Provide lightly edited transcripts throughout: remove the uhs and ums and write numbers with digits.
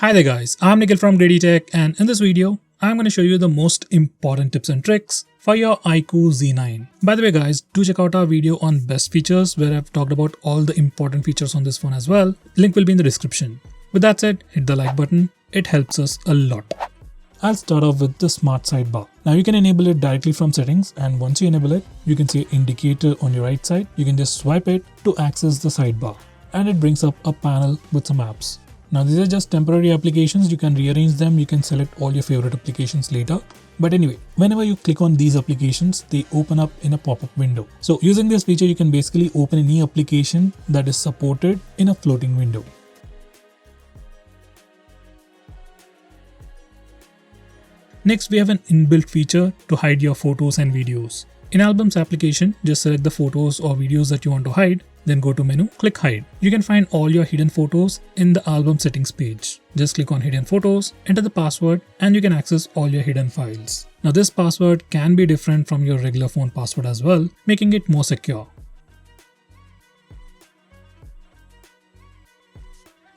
Hi there guys, I'm Nikhil from Grady Tech, and in this video, I'm going to show you the most important tips and tricks for your iQOO Z9. By the way guys, do check out our video on best features where I've talked about all the important features on this phone as well. Link will be in the description. With that said, hit the like button, it helps us a lot. I'll start off with the smart sidebar. Now you can enable it directly from settings, and once you enable it, you can see an indicator on your right side. You can just swipe it to access the sidebar, and it brings up a panel with some apps. Now these are just temporary applications, you can rearrange them, you can select all your favorite applications later. But anyway, whenever you click on these applications, they open up in a pop-up window. So using this feature, you can basically open any application that is supported in a floating window. Next, we have an inbuilt feature to hide your photos and videos. In Albums application, just select the photos or videos that you want to hide, then go to menu, click hide. You can find all your hidden photos in the album settings page. Just click on hidden photos, enter the password, and you can access all your hidden files. Now this password can be different from your regular phone password as well, making it more secure.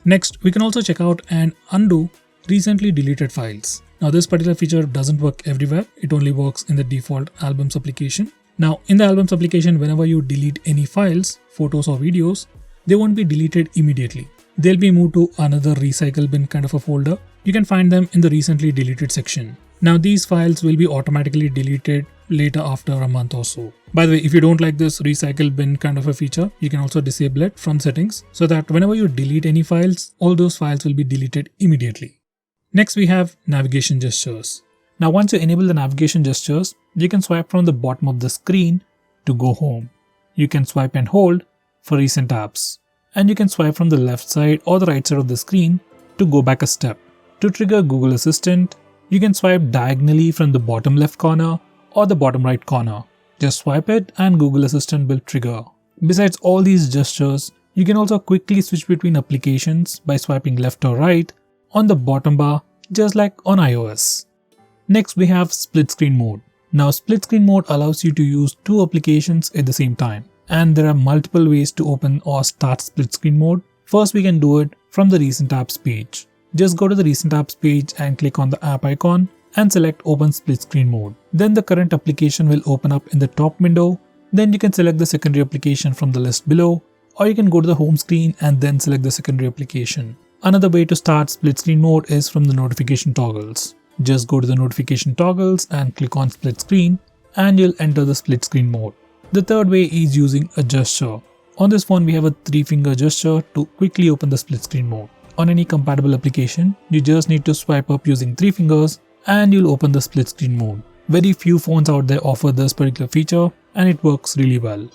Next, we can also check out and undo recently deleted files. Now this particular feature doesn't work everywhere, it only works in the default Albums application. Now in the Albums application, whenever you delete any files, photos or videos, they won't be deleted immediately. They'll be moved to another recycle bin kind of a folder. You can find them in the recently deleted section. Now these files will be automatically deleted later after a month or so. By the way, if you don't like this recycle bin kind of a feature, you can also disable it from settings so that whenever you delete any files, all those files will be deleted immediately. Next we have navigation gestures. Now once you enable the navigation gestures, you can swipe from the bottom of the screen to go home. You can swipe and hold for recent apps. And you can swipe from the left side or the right side of the screen to go back a step. To trigger Google Assistant, you can swipe diagonally from the bottom left corner or the bottom right corner. Just swipe it and Google Assistant will trigger. Besides all these gestures, you can also quickly switch between applications by swiping left or right on the bottom bar, just like on iOS. Next we have split screen mode. Now split screen mode allows you to use two applications at the same time, and there are multiple ways to open or start split screen mode. First we can do it from the recent apps page. Just go to the recent apps page and click on the app icon and select open split screen mode. Then the current application will open up in the top window. Then you can select the secondary application from the list below, or you can go to the home screen and then select the secondary application. Another way to start split screen mode is from the notification toggles. Just go to the notification toggles and click on split screen and you'll enter the split screen mode. The third way is using a gesture. On this phone we have a 3-finger gesture to quickly open the split screen mode. On any compatible application, you just need to swipe up using 3 fingers and you'll open the split screen mode. Very few phones out there offer this particular feature and it works really well.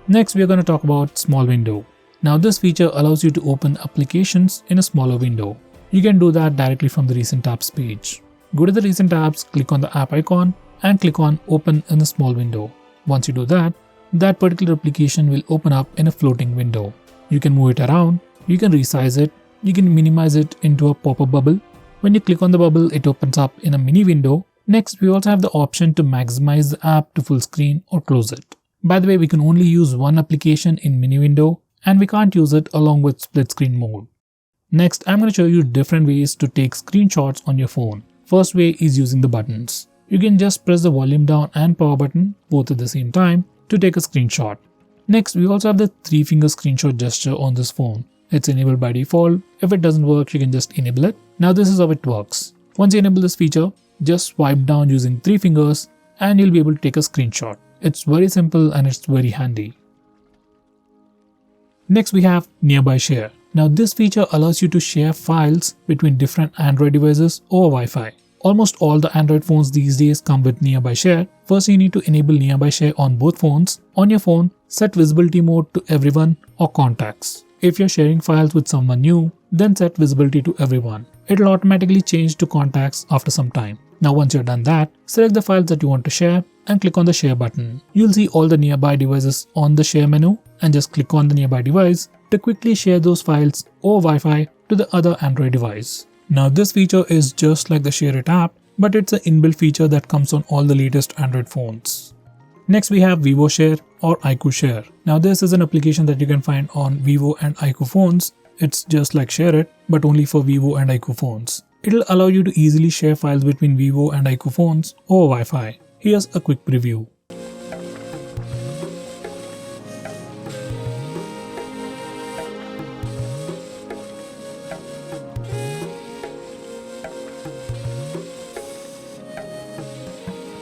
Next we are going to talk about small window. Now this feature allows you to open applications in a smaller window. You can do that directly from the recent apps page. Go to the recent apps, click on the app icon and click on open in a small window. Once you do that, that particular application will open up in a floating window. You can move it around, you can resize it, you can minimize it into a pop-up bubble. When you click on the bubble, it opens up in a mini window. Next, we also have the option to maximize the app to full screen or close it. By the way, we can only use one application in mini window, and we can't use it along with split screen mode. Next, I'm going to show you different ways to take screenshots on your phone. First way is using the buttons. You can just press the volume down and power button both at the same time to take a screenshot. Next, we also have the 3-finger screenshot gesture on this phone. It's enabled by default. If it doesn't work, you can just enable it. Now this is how it works. Once you enable this feature, just swipe down using 3 fingers and you'll be able to take a screenshot. It's very simple and it's very handy. Next we have Nearby Share. Now this feature allows you to share files between different Android devices over Wi-Fi. Almost all the Android phones these days come with Nearby Share. First you need to enable Nearby Share on both phones. On your phone, set visibility mode to everyone or contacts. If you're sharing files with someone new, then set visibility to everyone. It'll automatically change to contacts after some time. Now once you're done that, select the files that you want to share and click on the share button. You'll see all the nearby devices on the share menu and just click on the nearby device to quickly share those files over Wi-Fi to the other Android device. Now this feature is just like the Share It app, but it's an inbuilt feature that comes on all the latest Android phones. Next we have Vivo Share or iQOO Share. Now this is an application that you can find on Vivo and iQOO phones. it's just like ShareIt, but only for Vivo and iQOO phones. It'll allow you to easily share files between Vivo and iQOO phones over Wi-Fi. Here's a quick preview.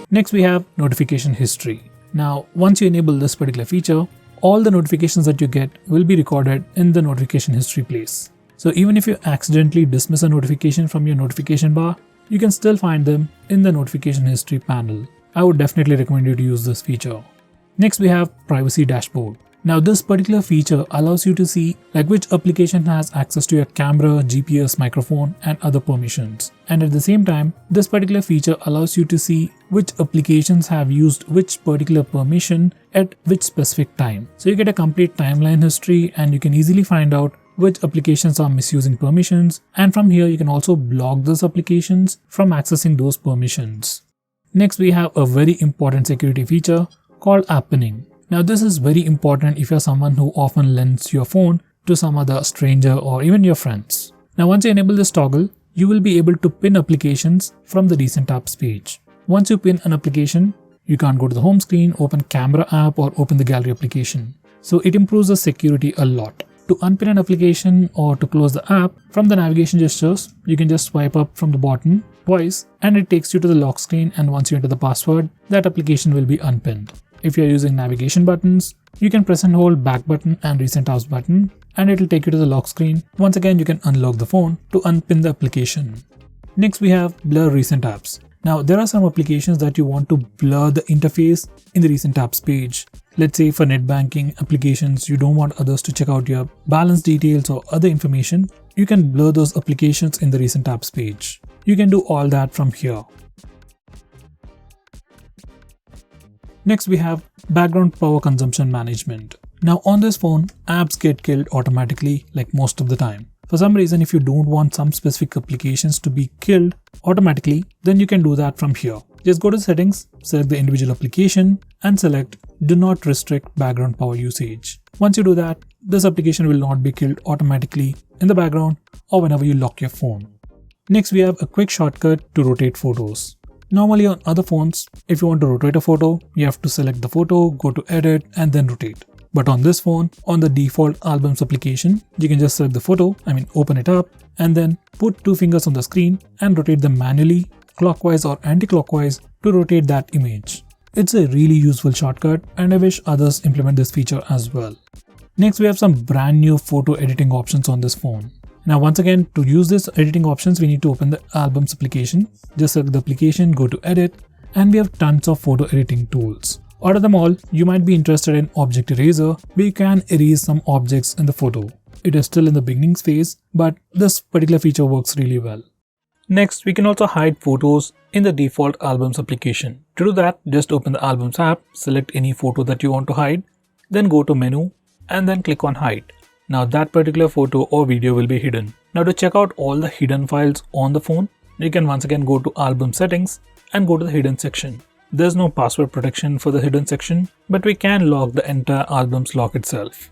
Next we have notification history. Now once you enable this particular feature, all the notifications that you get will be recorded in the notification history place. So even if you accidentally dismiss a notification from your notification bar, you can still find them in the notification history panel. I would definitely recommend you to use this feature. Next we have privacy dashboard. Now this particular feature allows you to see which application has access to your camera, GPS, microphone and other permissions. And at the same time, this particular feature allows you to see which applications have used which particular permission at which specific time. So you get a complete timeline history and you can easily find out which applications are misusing permissions, and from here you can also block those applications from accessing those permissions. Next we have a very important security feature called app pinning. Now this is very important if you're someone who often lends your phone to some other stranger or even your friends. Now once you enable this toggle, you will be able to pin applications from the recent apps page. Once you pin an application, you can't go to the home screen, open camera app or open the gallery application. So it improves the security a lot. To unpin an application or to close the app, from the navigation gestures, you can just swipe up from the bottom twice and it takes you to the lock screen, and once you enter the password, that application will be unpinned. If you're using navigation buttons, you can press and hold back button and recent apps button and it will take you to the lock screen. Once again, you can unlock the phone to unpin the application. Next we have blur recent apps. Now there are some applications that you want to blur the interface in the recent apps page. Let's say for net banking applications, you don't want others to check out your balance details or other information. You can blur those applications in the recent apps page. You can do all that from here. Next we have background power consumption management. Now on this phone, apps get killed automatically like most of the time. For some reason, if you don't want some specific applications to be killed automatically, then you can do that from here. Just go to settings, select the individual application and select do not restrict background power usage. Once you do that, this application will not be killed automatically in the background or whenever you lock your phone. Next we have a quick shortcut to rotate photos. Normally on other phones, if you want to rotate a photo, you have to select the photo, go to edit and then rotate. But on this phone, on the default albums application, you can just select the photo, open it up and then put two fingers on the screen and rotate them manually, clockwise or anti-clockwise to rotate that image. It's a really useful shortcut and I wish others implement this feature as well. Next we have some brand new photo editing options on this phone. Now once again, to use this editing options, we need to open the albums application. Just select the application, go to edit and we have tons of photo editing tools. Out of them all, you might be interested in Object Eraser, where you can erase some objects in the photo. It is still in the beginning phase, but this particular feature works really well. Next, we can also hide photos in the default albums application. To do that, just open the albums app, select any photo that you want to hide, then go to menu and then click on hide. Now that particular photo or video will be hidden. Now to check out all the hidden files on the phone, you can once again go to album settings and go to the hidden section. There's no password protection for the hidden section, but we can lock the entire albums lock itself.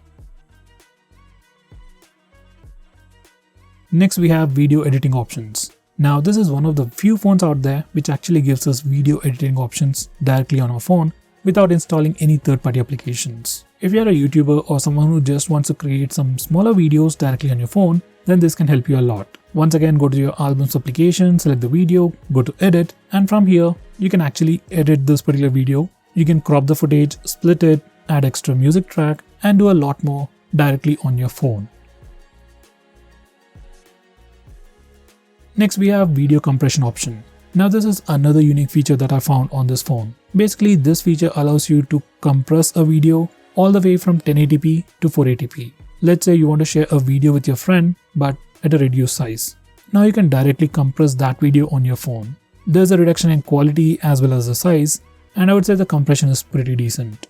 Next we have video editing options. Now this is one of the few phones out there which actually gives us video editing options directly on our phone without installing any third-party applications. If you are a YouTuber or someone who just wants to create some smaller videos directly on your phone, then this can help you a lot. Once again, go to your albums application, select the video, go to edit, and from here, you can actually edit this particular video. You can crop the footage, split it, add extra music track, and do a lot more directly on your phone. Next, we have video compression option. Now this is another unique feature that I found on this phone. Basically, this feature allows you to compress a video all the way from 1080p to 480p. Let's say you want to share a video with your friend but at a reduced size. Now you can directly compress that video on your phone. There's a reduction in quality as well as the size, and I would say the compression is pretty decent.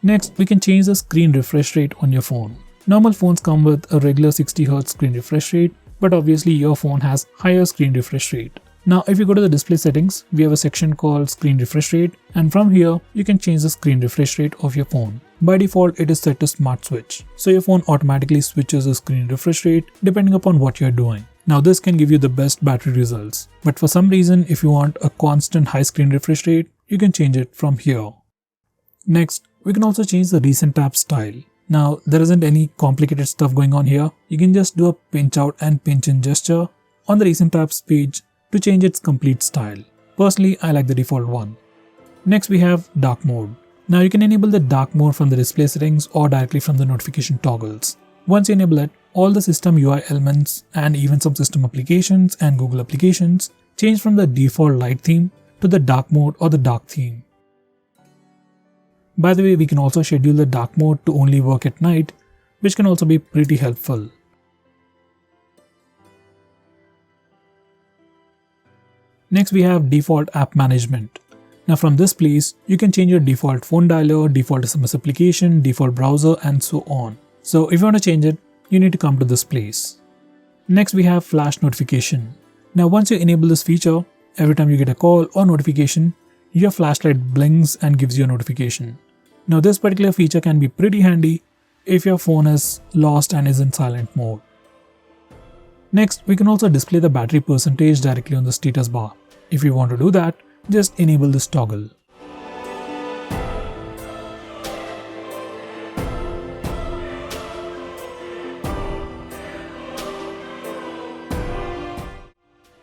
Next, we can change the screen refresh rate on your phone. Normal phones come with a regular 60Hz screen refresh rate, but obviously your phone has higher screen refresh rate. Now if you go to the display settings, we have a section called screen refresh rate, and from here you can change the screen refresh rate of your phone. By default, it is set to Smart Switch, so your phone automatically switches the screen refresh rate depending upon what you're doing. Now this can give you the best battery results, but for some reason if you want a constant high screen refresh rate, you can change it from here. Next, we can also change the recent tab style. Now there isn't any complicated stuff going on here, you can just do a pinch out and pinch in gesture on the recent tabs page to change its complete style. Personally, I like the default one. Next we have dark mode. Now you can enable the dark mode from the display settings or directly from the notification toggles. Once you enable it, all the system UI elements and even some system applications and Google applications change from the default light theme to the dark mode or the dark theme. By the way, we can also schedule the dark mode to only work at night, which can also be pretty helpful. Next we have default app management. Now from this place, you can change your default phone dialer, default SMS application, default browser and so on. So if you want to change it, you need to come to this place. Next we have flash notification. Now once you enable this feature, every time you get a call or notification, your flashlight blinks and gives you a notification. Now this particular feature can be pretty handy if your phone is lost and is in silent mode. Next, we can also display the battery percentage directly on the status bar. If you want to do that, just enable this toggle.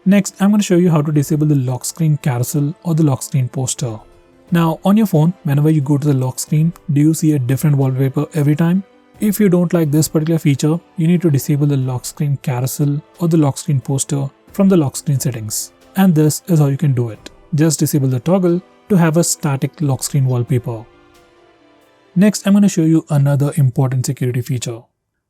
Next, I'm going to show you how to disable the lock screen carousel or the lock screen poster. Now, on your phone, whenever you go to the lock screen, do you see a different wallpaper every time? If you don't like this particular feature, you need to disable the lock screen carousel or the lock screen poster from the lock screen settings. And this is how you can do it. Just disable the toggle to have a static lock screen wallpaper. Next, I'm going to show you another important security feature.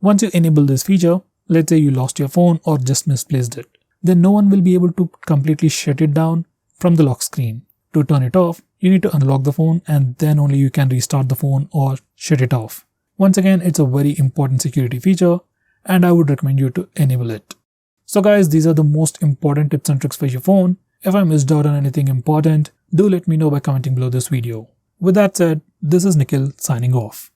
Once you enable this feature, let's say you lost your phone or just misplaced it, then no one will be able to completely shut it down from the lock screen. To turn it off, you need to unlock the phone and then only you can restart the phone or shut it off. Once again, it's a very important security feature and I would recommend you to enable it. So guys, these are the most important tips and tricks for your phone. If I missed out on anything important, do let me know by commenting below this video. With that said, this is Nikhil signing off.